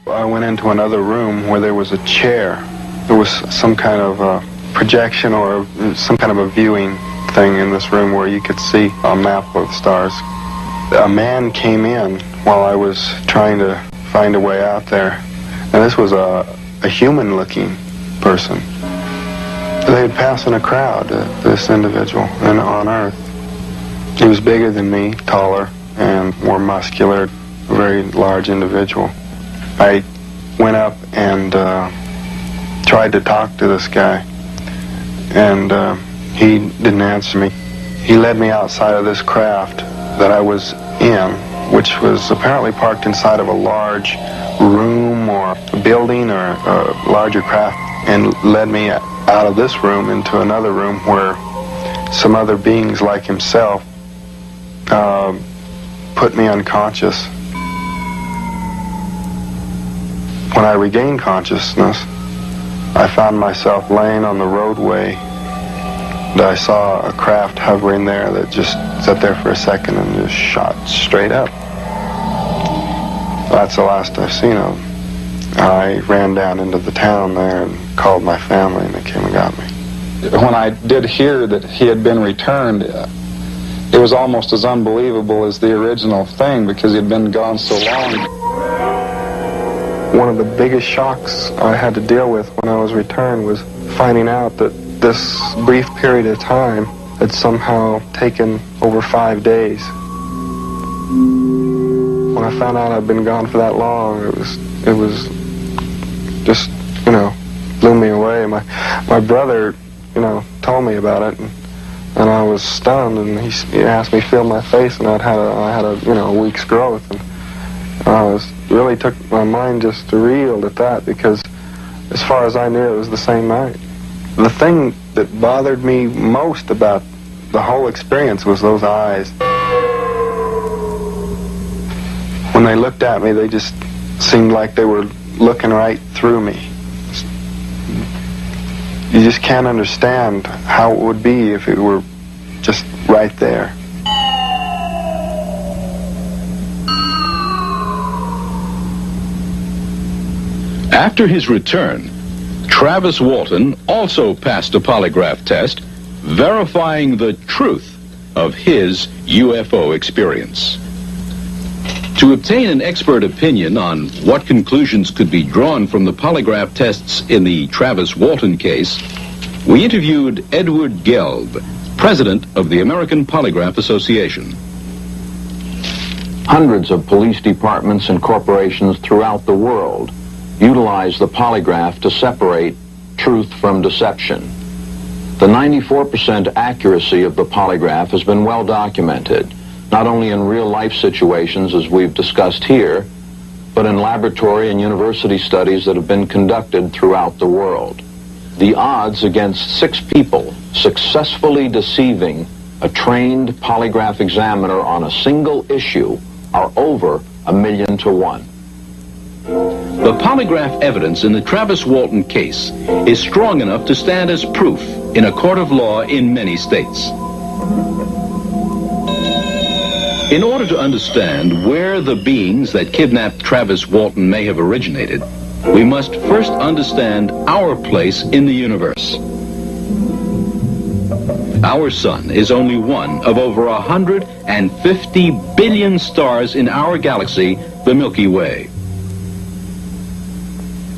I went into another room where there was a chair. There was some kind of projection or some kind of a viewing thing in this room where you could see a map of the stars. A man came in while I was trying to find a way out there, and this was a human-looking person. They had passed in a crowd, this individual, and on Earth. He was bigger than me, taller, and more muscular, a very large individual. I went up and tried to talk to this guy, and he didn't answer me. He led me outside of this craft that I was in, which was apparently parked inside of a large room or a building or a larger craft, and led me out of this room into another room where some other beings like himself put me unconscious. When I regained consciousness, I found myself laying on the roadway, and I saw a craft hovering there that just sat there for a second and just shot straight up. That's the last I've seen of him. I ran down into the town there and called my family, and they came and got me. When I did hear that he had been returned, it was almost as unbelievable as the original thing because he had been gone so long. One of the biggest shocks I had to deal with when I was returned was finding out that this brief period of time had somehow taken over 5 days. When I found out I'd been gone for that long, it was just, blew me away. My brother, told me about it, and I was stunned, and he asked me to feel my face, and I had a week's growth, and really took my mind just to reel at that, because as far as I knew, it was the same night. The thing that bothered me most about the whole experience was those eyes. When they looked at me, they just seemed like they were looking right through me. You just can't understand how it would be if it were just right there. After his return, Travis Walton also passed a polygraph test verifying the truth of his UFO experience. To obtain an expert opinion on what conclusions could be drawn from the polygraph tests in the Travis Walton case, we interviewed Edward Gelb, president of the American Polygraph Association. Hundreds of police departments and corporations throughout the world utilize the polygraph to separate truth from deception. The 94% accuracy of the polygraph has been well documented, not only in real-life situations as we've discussed here, but in laboratory and university studies that have been conducted throughout the world. The odds against 6 people successfully deceiving a trained polygraph examiner on a single issue are over 1,000,000 to 1. The polygraph evidence in the Travis Walton case is strong enough to stand as proof in a court of law in many states. In order to understand where the beings that kidnapped Travis Walton may have originated, we must first understand our place in the universe. Our sun is only one of over 150 billion stars in our galaxy, the Milky Way.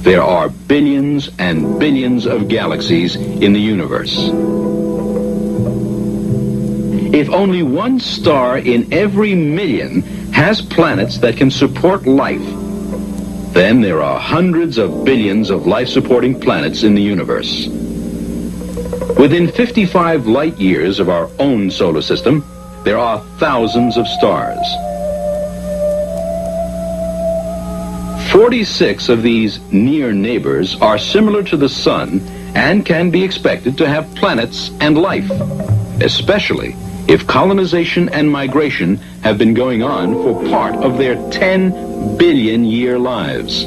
There are billions and billions of galaxies in the universe. If only one star in every million has planets that can support life, then there are hundreds of billions of life-supporting planets in the universe. Within 55 light years of our own solar system, there are thousands of stars. 46 of these near neighbors are similar to the sun and can be expected to have planets and life, especially if colonization and migration have been going on for part of their 10 billion year lives.